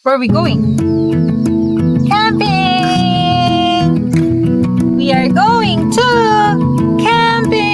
Where are we going? Camping! We are going to camping!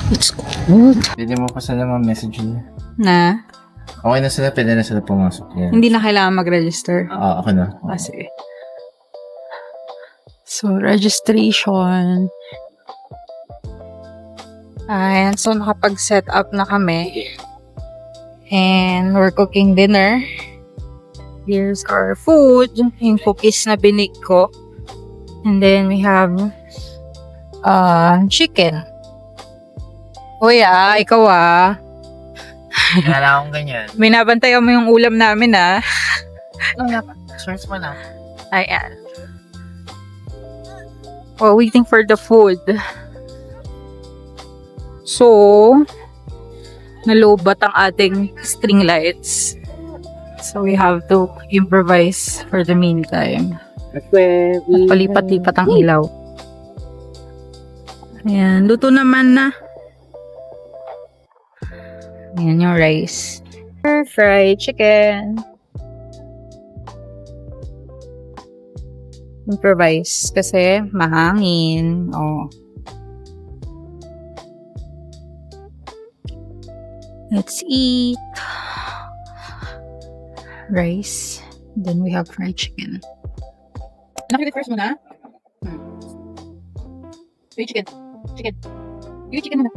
It's cold. Pwede mo pa sila ma-message nila. Na? Okay na sila, pwede na sila pumasok. Yeah. Hindi na kailangan mag-register. Ako na. Sige. So, registration. Ayan. So, nakapag-set up na kami. And we're cooking dinner. Here's our food. Yung cookies na binig ko. And then, we have chicken. Uy, ikaw Kala akong ganyan. Binabantayan mo yung ulam namin, Ano nga pa? Shorts mo na. Ayan. We're waiting for the food. So, nalobat ang ating string lights. So, we have to improvise for the meantime. At palipat-lipat ang ilaw. Ayan, luto naman na. Ayan yung rice. Fried chicken. Improvise kasi mahangin. Let's eat. Rice. Then we have fried chicken. Nakikita first muna. Wait, chicken. Chicken. Yung chicken muna.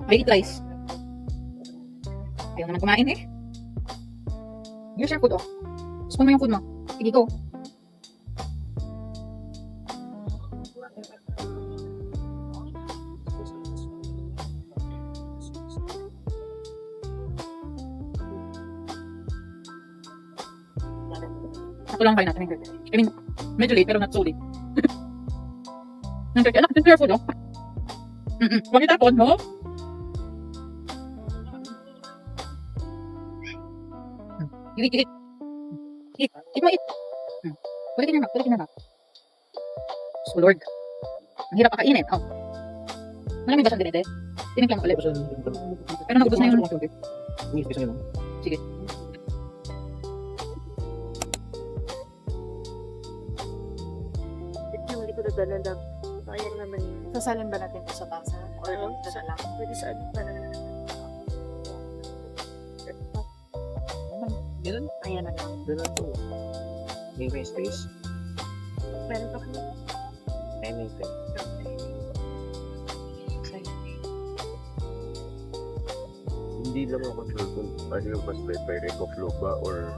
I eat rice. Ayaw naman kumain Here's your food, Spoon mo yung food mo. Sige, go. Ito lang kayo natin ng 30. I mean, medyo late pero not so late. Ng 30. Anak, ito your food, Huwag itapon, Eat. Eat mo, eat. Kulitin na, So, Lord. Ang hirap kakainin, Malamig ba siyang dinete? Tinimpla mo ulit. Pero naubos na yung... Sige. Hindi ko na Ayan naman yun. Sasalin ba natin ito sa tasa? Or ito na lang? Pwede sa ano pa naman. Ganun? Ayan na lang. Ganun to. May space. Meron pa kami. Anything. Hindi lang ako sure kung ano yung mas better, Eco Flow ba or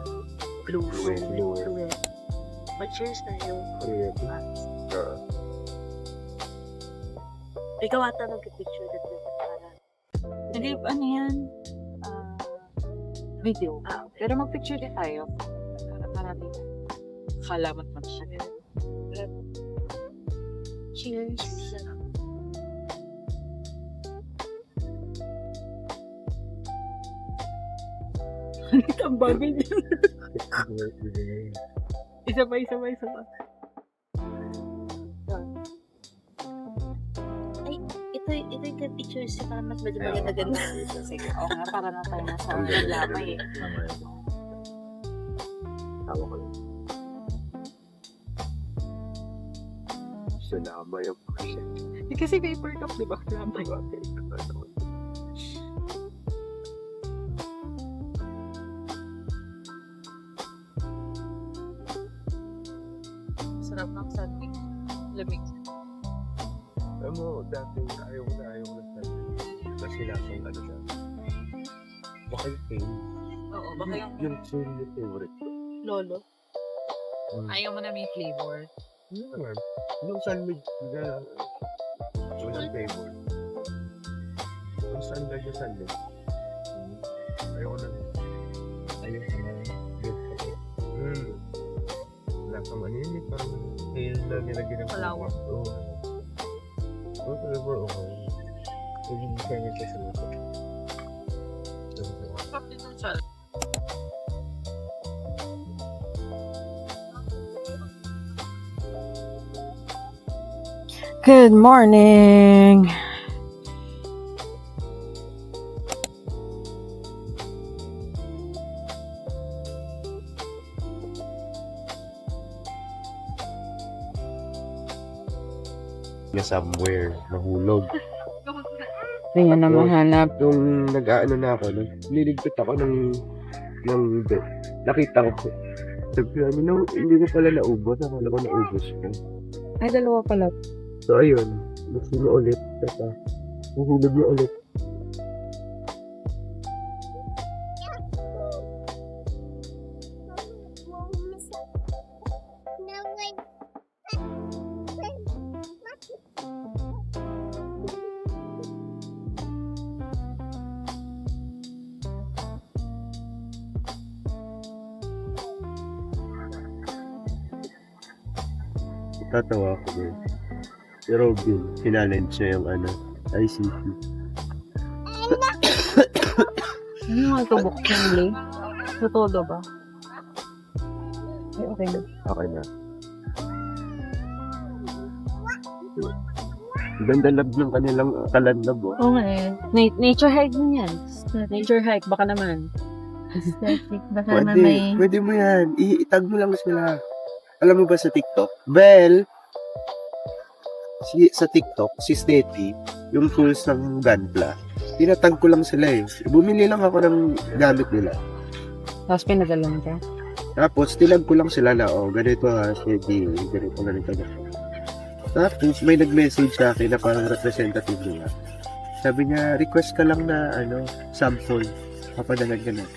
Fluid. Fluid. Mag-cheers tayo. Fluid. Ikaw ata nag-picture that para. Hindi, ano yan? Video. Okay. Pero mag-picture din tayo. Para natin kalamat man siya. Cheers. Ang bagay niya. Isa pa. Ito yung pictures siya para mas medyo maganda-ganda. Sige, oo nga, para na tayo nasa Ang ganda. lamay eh. Tawa ko lang. Salama yung person. Kasi paper cup, di ba? Lamay. Sarap ng sandwich. Lamig. Alam mo, dati ayaw ko na sa kasi lasang ano siya. Baka yung pain. Oo, baka Yung pain yung favorite ko. Lolo. ayaw mo na may flavor. Yun naman. Yung sandwich na walang flavor. Yung sandwich yung sandwich. Ayaw ko na. Ayaw ko na. Wala kang maninig. Parang tail na nilagyan ng Palawak. Oo. Oo, flavor okay. Yung sandwich sa luto. Sarap din ng salad. Good morning! Na somewhere, nahulog. Tingnan na mahanap. Nung nag-aano na ako, liligpit ako ng bed. Nakita ko po. Sabi ko, hindi ko pala naubos. Akala ko naubos ko. Ay, dalawa pala. So, ayun. Gusto mo ulit. Tata. Nahulog niya ulit. Tatawa ako doon. Si Robin, challenge niya yung ICC. Ano nga ito, Bukchangli? Totoo ba? Ay, okay na. Okay na. Ganda lab ng kanilang kalandab, oh. Oo nga eh. Nature hike din yan. Nature hike, baka naman. Baka naman may... Pwede mo yan. Itag mo lang sila. Alam mo ba sa TikTok? Well, sa TikTok, si Stety, yung tools ng Gunpla, tinatag ko lang sila eh. Bumili lang ako ng gamit nila. Tapos pinadalan ka? Tapos, tinag ko lang sila na, ganito ha, Stety, ganito. Tapos, may nag-message sa akin na parang representative nila. Sabi niya, request ka lang na, sample. Papadalan ka na.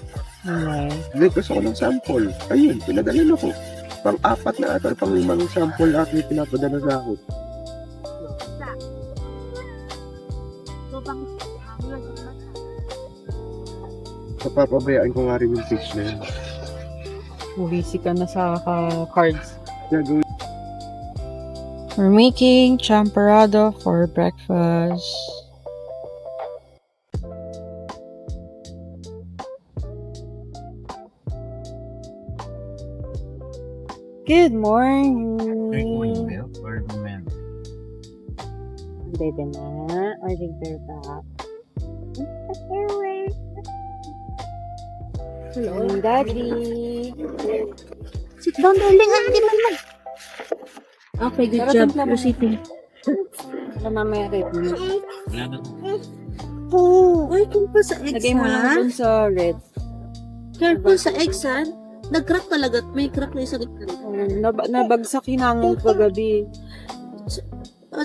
Okay. Request ako ng sample. Ayun, pinadalan ako. Pang-apat na ata, pang-limang sample akin pinapadala sa akin. Papabayaan ko nga rin yung pitch na yun. Busy ka na sa cards. Gagawin. We're making champorado for breakfast. Good morning! milk or milk? Pwede na. Order pa. Hello, Daddy! Sit down, darling. Hindi man mag. Okay, good job. You're sitting. Mamaya red. Wala na. Ay, kung pa sa eggs, Lagay mo lang ha? dun sa red. Careful sa eggs, ha? Nag-crack talaga. May crack na isa gitna. Nabagsak hinangin ko kagabi.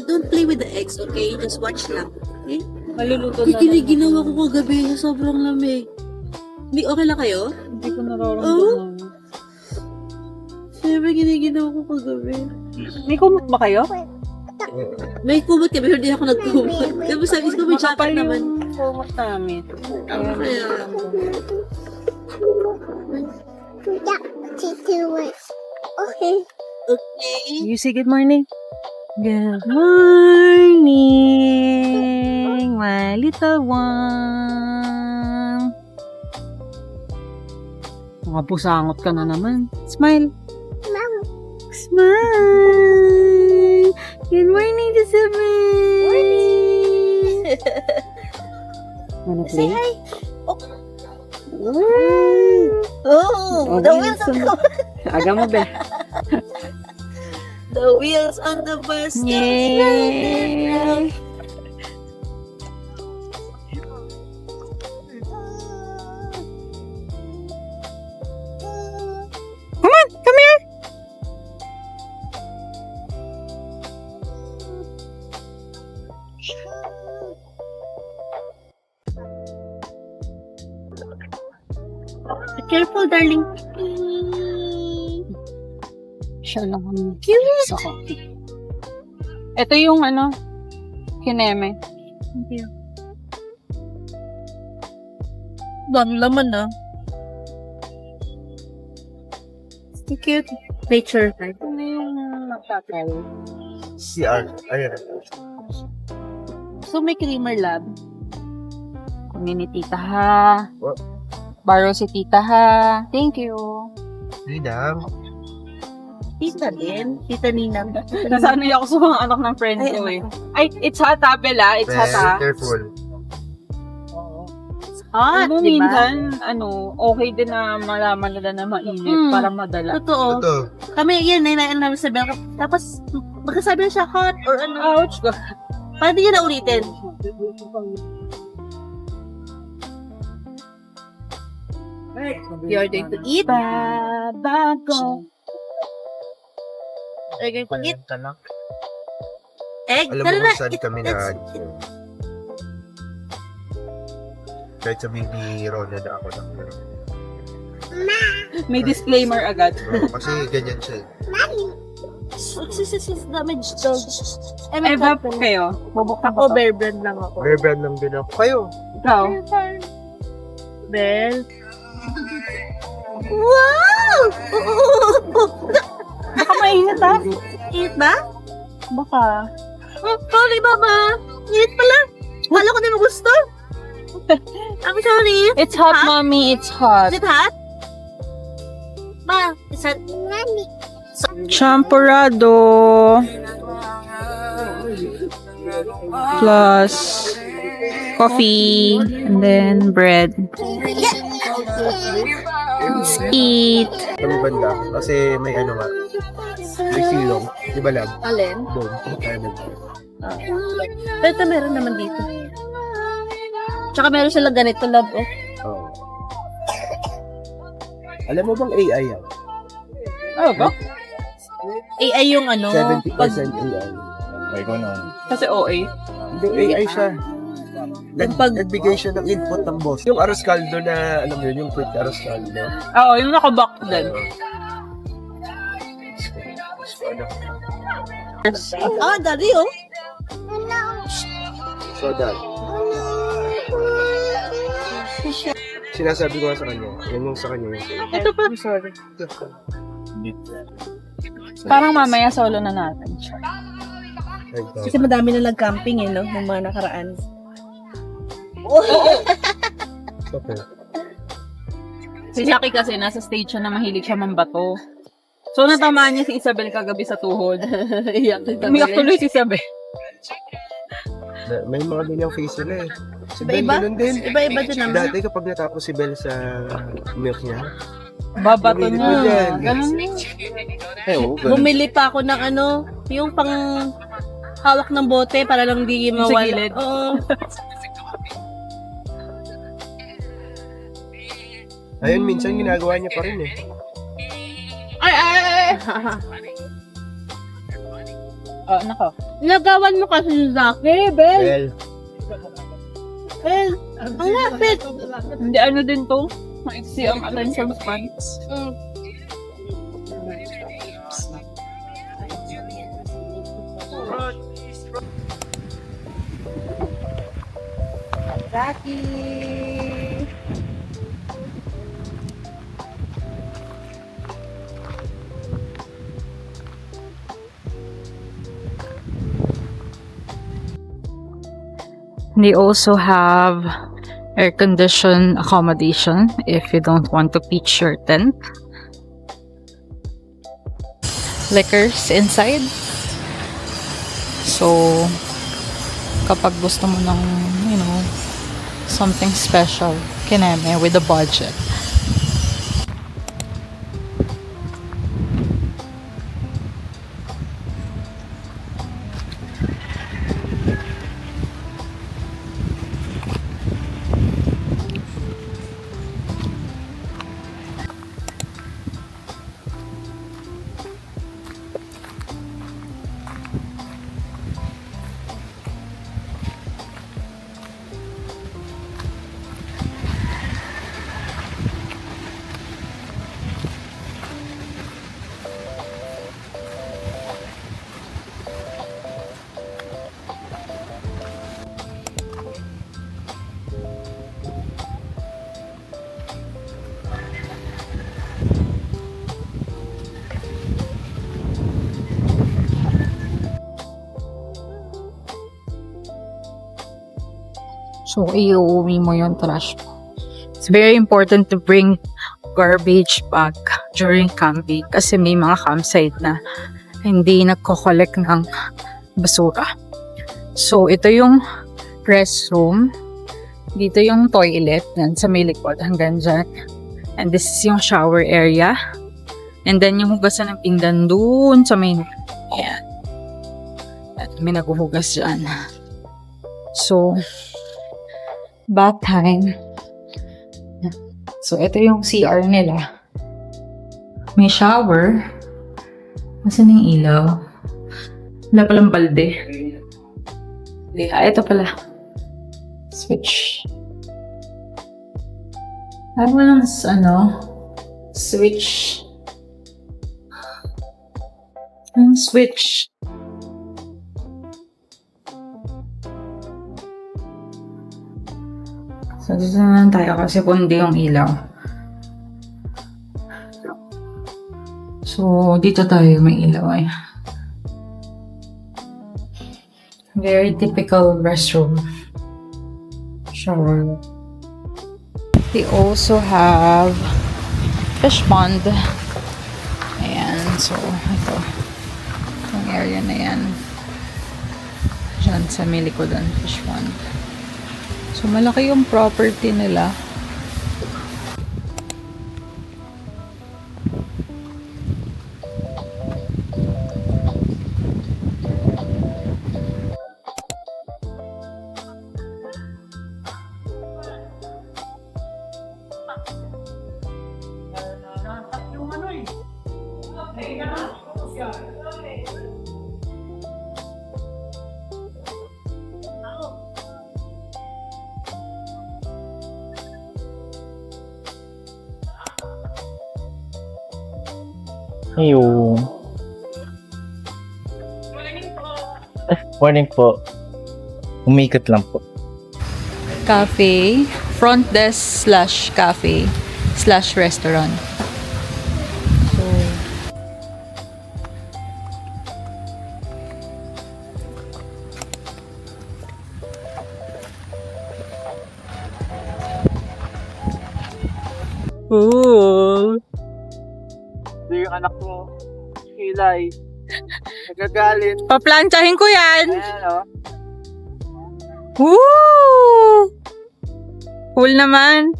Don't play with the eggs, okay? Just watch lang. Okay? Maluluto na. Ginawa ko kagabi. Sobrang lamig. Hindi, okay lang kayo? Hindi ko nararamdaman. Siyempre, giniginawa ko kagabi. May kumot ba kayo? May kumot kami, hindi ako nagkumot. Kaya sabi ko, may jacket naman. yung kumot namin. Kaya, Okay. okay. You say good morning. Good morning, my little one. Nakapusangot ka na naman. Smile. Smile. Good morning, Joseph. Morning. Wanna Say play? hi. Oh, the wheels on the Aga mo, be. the wheels on the bus. Yay! Come on, come here. Careful, darling. Siya lang ang sa coffee. Ito yung ano, kineme. Thank you. Dami laman na. So cute. Nature. Ito na yung magtatay. CR. Ayan. So may creamer lab. Kunin ni tita ha. What? Borrow si tita ha. Thank you. Ninang. Tita din. Tita Ninang. Nasanay ako sa mga anak ng friend Ay, ko eh. anak Ay, it's hot ha, Bella. It's hot ha. Careful. Hot, Ano, di ba? minsan, okay din na malaman nila na mainit para madala. Totoo. Ito. Kami, yan, nainaan namin sa Bel. Tapos, magkasabi na siya hot or ano. Ouch! Paano di niya na ulitin? You're going to eat? Bago. Are you going to eat? Ka lang. Egg? Alam Tara mo na. kung saan kami na kahit sabihin ni Rona na ako lang. May disclaimer agad. Kasi ganyan siya. Sis, damage to. Eh, ba kayo? Bubuktan ko Ako, Bear Brand lang ako. Bear brand lang din ako. Kayo. Ikaw? Bell. Wow! Baka mainit ha? Eat ba? Baka. Oh, sorry, Mama. Eat pala. Kala ko di mo gusto. I'm sorry. It's hot, mommy. It's hot. Is it hot? Ma, is it? Champurrado. Plus coffee. And then bread. Let's eat. Kami banda. Kasi may ano nga. May silong. Di ba lang? Alin? Doon. Ayun. Ito meron naman dito. Tsaka meron silang ganito, love. Oh. Oo. Alam mo bang AI yan? Oh, ba? AI yung ano. 70% pag- AI. Ay, ko na. Kasi OA. Hindi, AI siya. Nagbigay siya ng input ng boss. Yung arroz caldo na, alam mo yun, yung quick arroz caldo. Oo, yung nakabak din. Ah, dali oh. So that. Sinasabi ko nga sa kanya, yun yung sa kanya. Ito pa. Sorry. Parang mamaya solo na natin siya. Kasi madami na nag-camping eh, no? Yung mga nakaraan. Okay. Si Jackie kasi nasa stage siya na mahilig siya mambato. So natamaan niya si Isabel kagabi sa tuhod. Umiyak tuloy si Isabel. May mga ganyang face nila eh. Si Bel Iba-iba? ganun din. Iba-iba din naman. Dati kapag natapos si Bel sa milk niya, Babato Bumili ko niya. dyan. Ganun niya. eh oo, ganun. Bumili pa ako ng ano, yung pang hawak ng bote para lang di mawala. gilid. Oo. Ayun, minsan ginagawa niya pa rin eh. Ay! Oh, nako. Nagawan mo kasi sa akin, Bel. Well, Bel, ang lapit. Hindi ano din to. Maiksi ang attention spans. Mm. Jackie! They also have air-conditioned accommodation if you don't want to pitch your tent. Liquors inside. So, kapag gusto mo ng, something special, kineme with a budget. So, iuwi mo yung trash mo. It's very important to bring garbage bag during camping kasi may mga campsite na hindi nagko-collect ng basura. So, ito yung restroom. Dito yung toilet. Yan, sa may likod hanggang dyan. And this is yung shower area. And then, yung hugasan ng pinggan dun sa may... Ayan. At may naghuhugas dyan. So, bath time. So, ito yung CR nila. May shower. Nasaan yung ilaw? Wala palang balde. Ito pala. Switch. Ano lang switch. Switch. So, dito na lang tayo kasi pundi yung ilaw. So, dito tayo may ilaw ay. Very typical restroom. Shower. They also have fish pond. Ayan. So, ito. Yung area na yan. Diyan sa may likodan, fish pond. So, malaki yung property nila. Ayun. Morning po. Umikot lang po. Cafe, front desk / cafe / restaurant. So, Ooh. Ito yung anak mo. Hilay. Nagagalit. paplantsahin ko yan! Ayan o. Woo! Cool naman.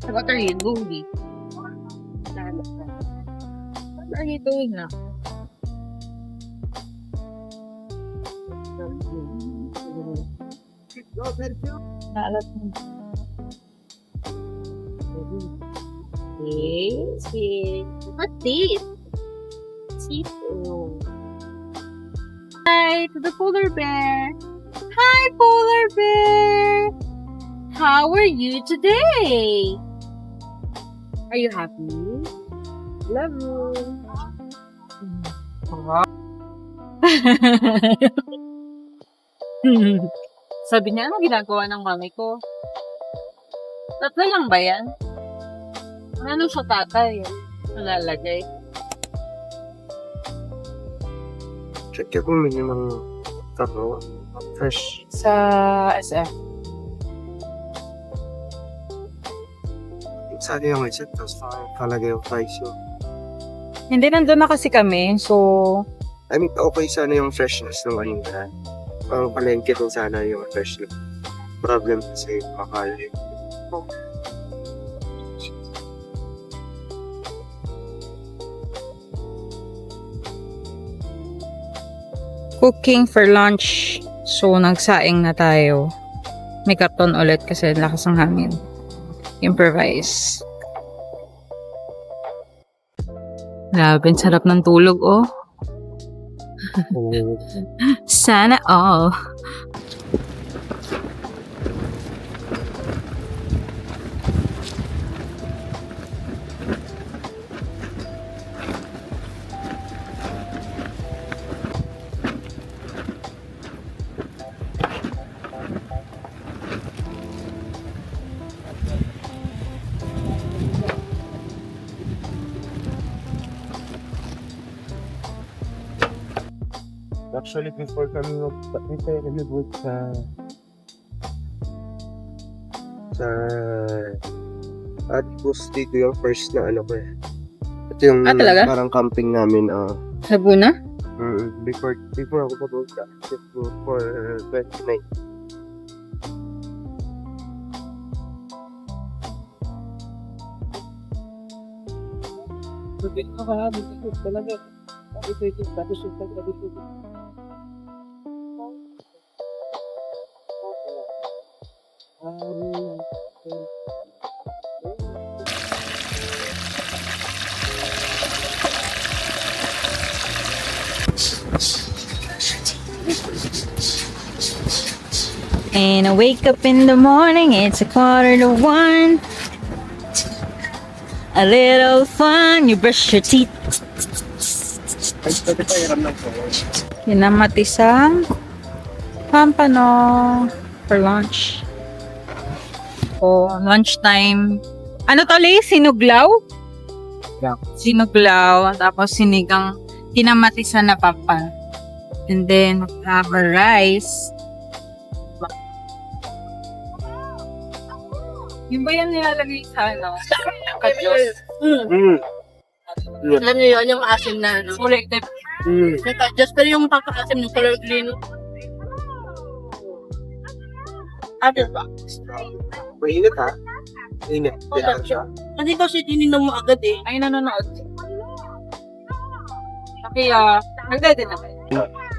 What are you doing? What are you doing now? Naalat mo. Okay. What's this? Sito. Hi to the polar bear. Hi, polar bear. How are you today? Are you happy? Love you. Sabi niya, ano ginagawa ng mami ko? Tatlo lang ba yan? Ano sa tatay? Nalalagay. Check ko kung may mga tao. Fresh. Sa SM. Sa akin yung mindset, tapos talaga yung price yun. Hindi, nandun na kasi kami. So, I mean, okay sana yung freshness ng ano na. Parang palengke kung sana yung freshness. Problem kasi makal. cooking for lunch. So, nagsaing na tayo. May karton ulit kasi lakas ng hangin. Improvise. Grabe, sarap ng tulog, oh. Sana all. Actually, before kami nag-work sa Atbus, dito yung first na ano ko eh. Ito yung talaga? parang camping namin. Laguna? Before ako papunta. For 29. And I wake up in the morning, it's 1:45. A little fun, you brush your teeth. Kinamatisang pampano for lunch. O, lunchtime. Ano to, Lee? Sinuglaw? Yeah. Sinuglaw. Tapos sinigang kinamatisan na papan. And then, have a rice. Yung ba yan nilalagay sa ano? Kadyos. Alam niyo yun, yung asim na ano. Selective. Just pero yung pagkakasim ng color green. Ano ba? Mainit ha? Mainit. Kasi kasi tininom mo agad eh. Ay, nanonood. Kaya, nagdede na kayo.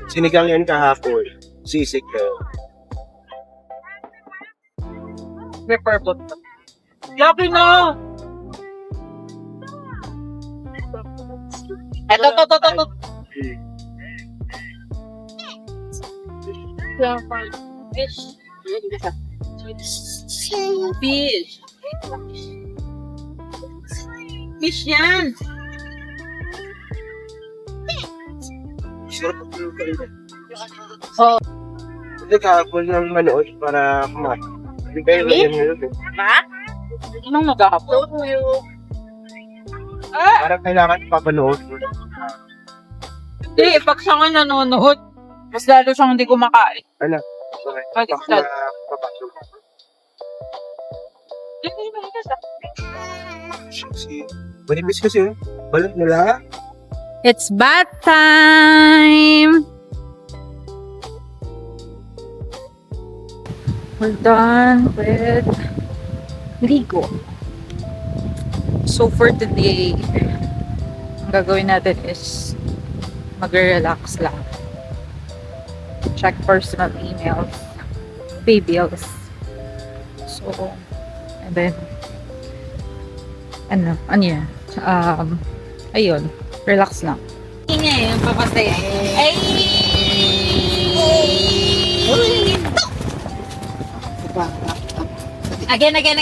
Sinigang yan kahapon. Sisig ka. May purple. Laki na! Eto, to. Fish. Fish. Fish yan! Sarap ang kayo. Hindi kahapon ng manood para kumain. Hindi kayo na yan yun eh. Ma? Anong nagkakapot? Parang kailangan papanood. Hindi, pag siya nga nanonood, mas lalo siyang hindi kumakain. Ano? Pag Baka papasok. Hindi ba ito sa... Manipis kasi yun. Balat nila. It's bath time! We're done with Ligo. So for today, ang gagawin natin is mag-relax lang. Check personal emails, pay bills. So, and then, ano yan? Ayun, relax lang. Ingay, yung papasaya. Ay! Again. Again.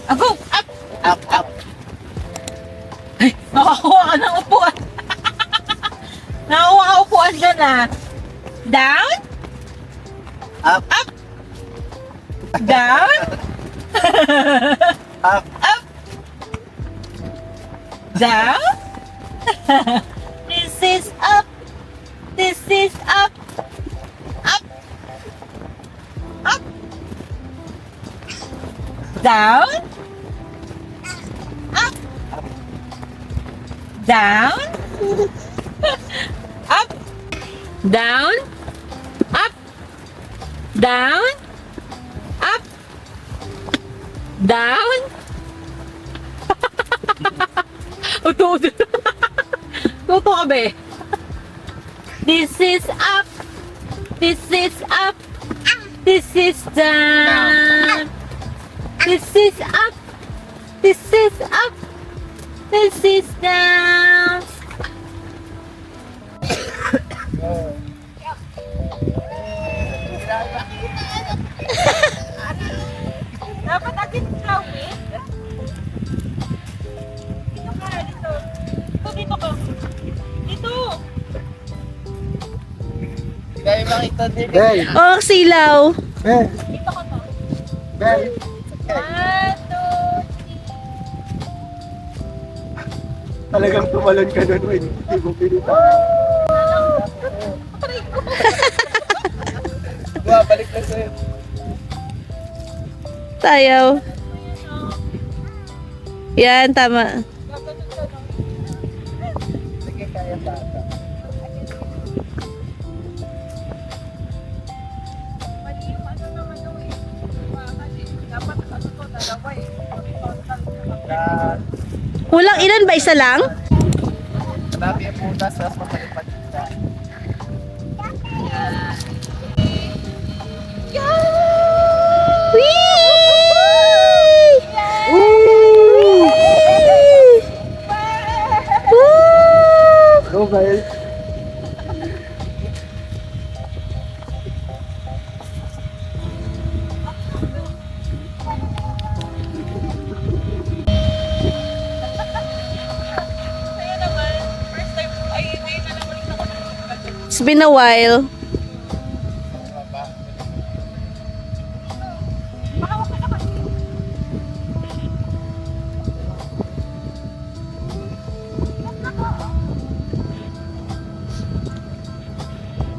Go! Up! Ay, nakakuha ka ng upuan. Nakakuha ka upuan dyan ah. Down? Up. Down? Up. Down? This is up. Up. Down? Up. Down? Up. Down? Up. Down? Up. Down? Uto. Toto ka ba eh? This is up. This is up. This is down. This is up. This is up. This is down. Dapat agad kawin. Dito ka, dito. Dito ka. Dito. Hindi kayo makita din. Bel! Oh, silaw. Bel! Dito ka to. Bel! 1, 2, Talagang tumalon ka doon, Win. Hindi mo pinita. Balik na sa'yo. Tayo. Yan, tama. Sige, kaya bata. Kulang ilan ba? Isa lang? Marami ang putas, tapos mapalipad kita. Go, Bel! It's been a while.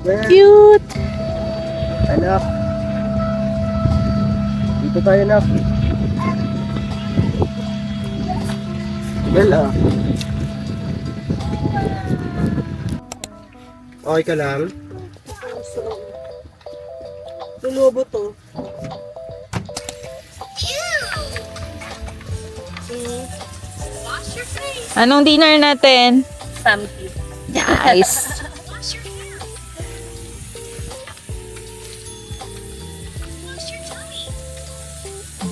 Bel! Cute. Anak! Dito tayo, anak. Bel, ah. Okay ka lang? Lulubo to. Anong dinner natin? Something. Nice.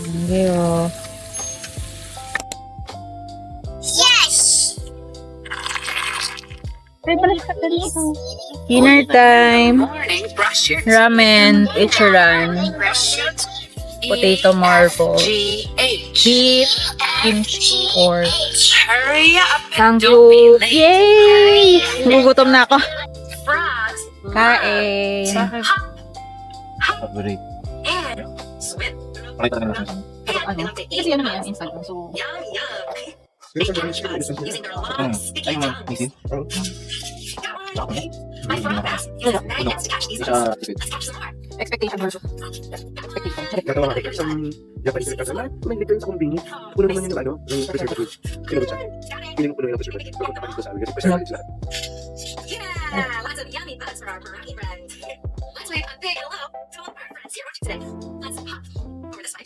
Hindi oh. Dinner time. Ramen, ichiran, potato marble, beef, kimchi, pork. Tangko. Yay! Gugutom na ako. Kain. Favorite. Pakita namin sa mga. Kasi ano yan, Instagram. So, Ay, mga misin. expectation versus expectation. Natawa ka sa Japanese restaurant. May liquor sa kumbini. Puno naman yung ano, yung preservative. Kinabot siya. Piling puno yung preservative. Pagpunta ka dito sa amin kasi preservative lahat. Yeah, lots of yummy buzz from our Baraki friends. Let's wave a big hello to all of our friends here watching today. Let's pop over this way.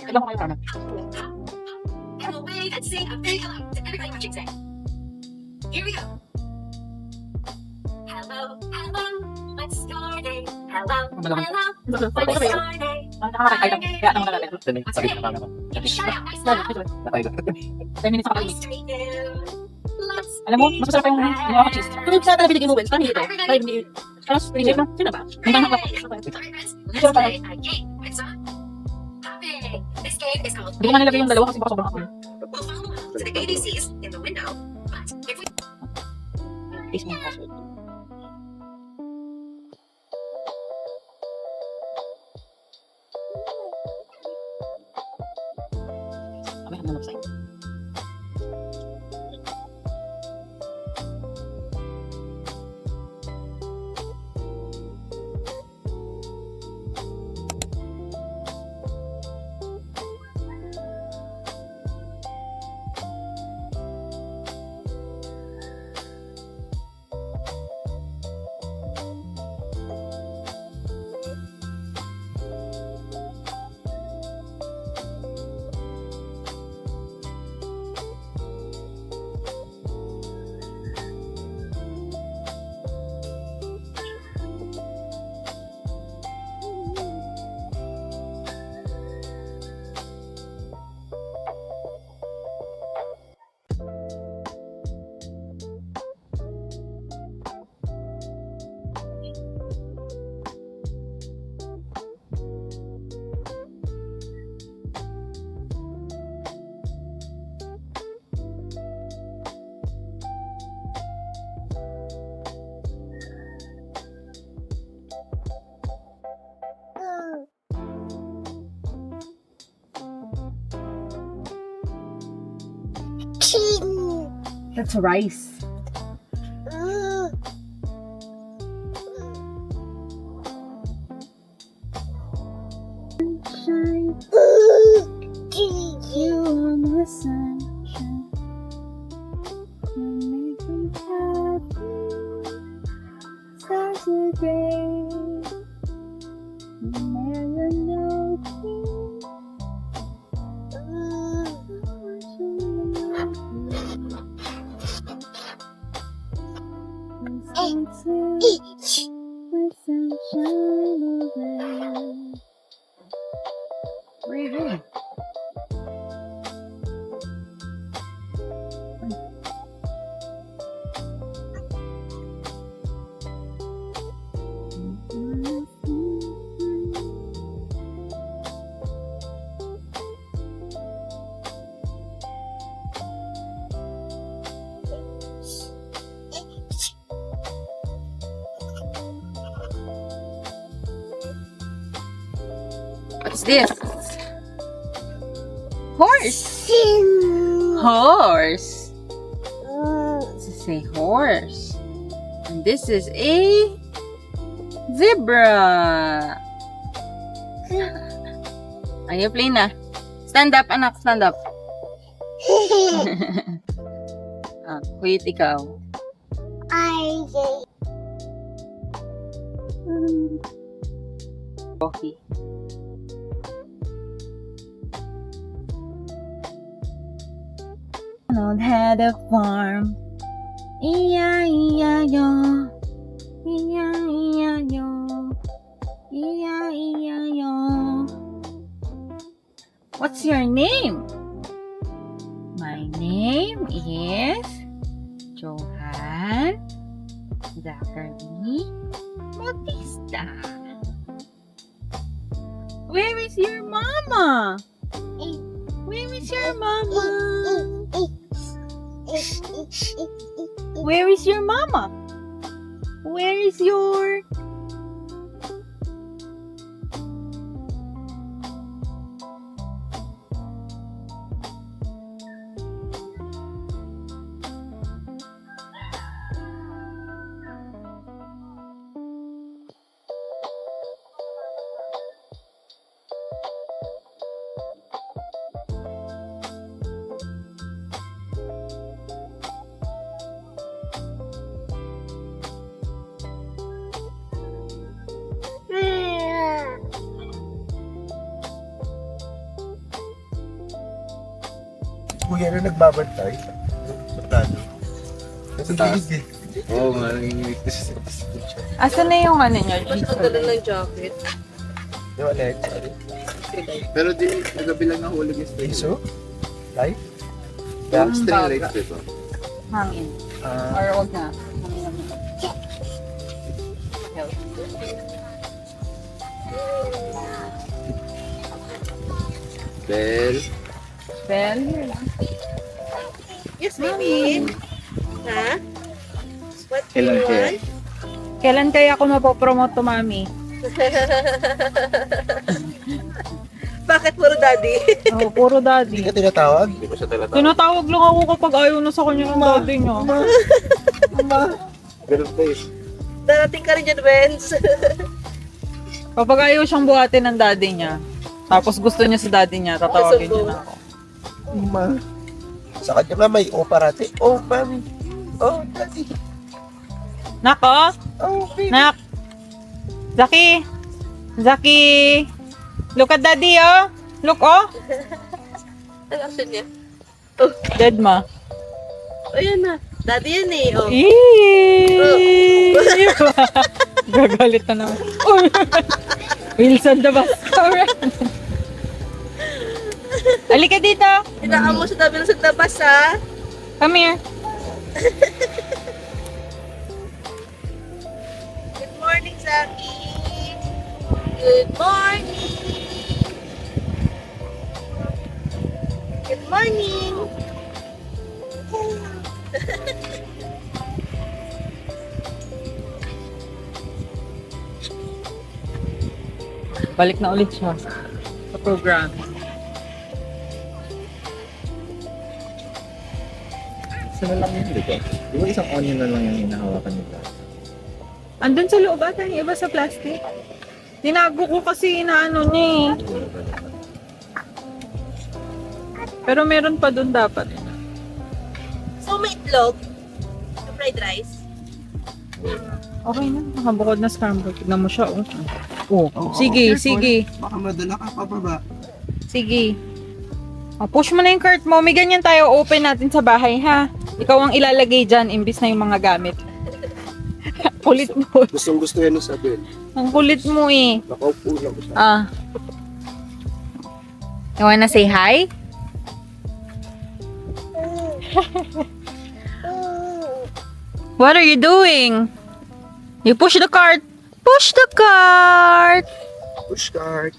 Ilang ko kayo ramen? Pop, pop, say a big hello to everybody watching today. Here we go. Hello, hello, what's your name? Hello, hello, what's your name? Sakit na kami. Shout out, nice love. Natay doon. 10 minutes ako. Nice to meet you. Let's Alam mo, mas masarap pa yung ginawa ko cheese. Pero sa talaga binigay mo, Wens. Paano dito? Kaya hindi. Tapos, pinigay mo. Sino ba? Hanggang hanggang. Hi, friends. Let's play a game with some topic. This game is called. Hindi ko nga nilagay yung dalawa kasi baka sobrang ako. We'll follow along to the ABCs in the window. But if we Taste mo yung password. Abay, ano website? King. That's rice. You on the sunshine. Make me happy. Such a day. Never know with sunshine away. Where are you going? What's this? Horse. King. Horse. This is a horse. And this is a zebra. Are you playing na? Stand up, anak. Stand up. Wait, ikaw. Coffee. Donald had a farm. E-I-E-I-O. E-I-E-I-O. E-I-E-I-O. What's your name? My name is Johan Zachary Bautista. Where is your mama? Where is your mama? Where is your mama? Where is your... kuya na nagbabantay. Matado. Sa taas. Oo, nanginginig na siya. Asan na yung ano nyo? Ganda ng jacket. Yung Alex. Pero di, nagabi lang nahulog yung string. So? Light? Yung String baga. light dito. Hangin. Or wag na. Bell. Well, here lang. Yes, baby. Ha? What do Kailan you kaya? want? Kailan kaya ako mapopromote to, mami? Bakit puro daddy? Oh, puro daddy. Hindi ka tinatawag? Hindi ko siya tinatawag. Tinatawag lang ako kapag ayaw na sa kanya ng daddy niya. Ganun pa eh. Darating ka rin dyan, Benz. Kapag ayaw siyang buhatin ng daddy niya, tapos gusto niya sa daddy niya, tatawagin niya na ako. Ma. Sa kanya nga may o parati. Oh, mami. Oh, daddy. Nak, oh! Oh, baby. Nak! Zaki! Zaki! Look at daddy, oh! Look, oh! Ang action niya. Dead ma. Ayan na. Daddy yan eh. Oh. Eee! Gagalit na naman. Uy! Wilson the bus. Halika dito. Hinaan mo sa tabi ng sagdabas, ha? Come here. Good morning, Zaki. Good morning. Good morning. Balik na ulit siya sa program. Isa na lang yun, di ba? Di ba isang onion na lang yung hinahawakan nila? Andun sa loob ata, yung iba sa plastic. Tinago ko kasi inaano niya eh. Pero meron pa dun dapat. So, may itlog. Yung fried rice. Okay na, nakabukod na scramble. Tignan mo siya, oh. Oh, sige, sige. Baka madala ka pa baba. Sige. Push mo na yung cart mo. May ganyan tayo open natin sa bahay, ha? Ikaw ang ilalagay dyan, imbis na yung mga gamit. Kulit mo. Gustong gusto yan sa bell. Ang kulit mo eh. Nakaupo lang ko siya. Ah. You wanna say hi? What are you doing? You push the cart. Push the cart. Push cart.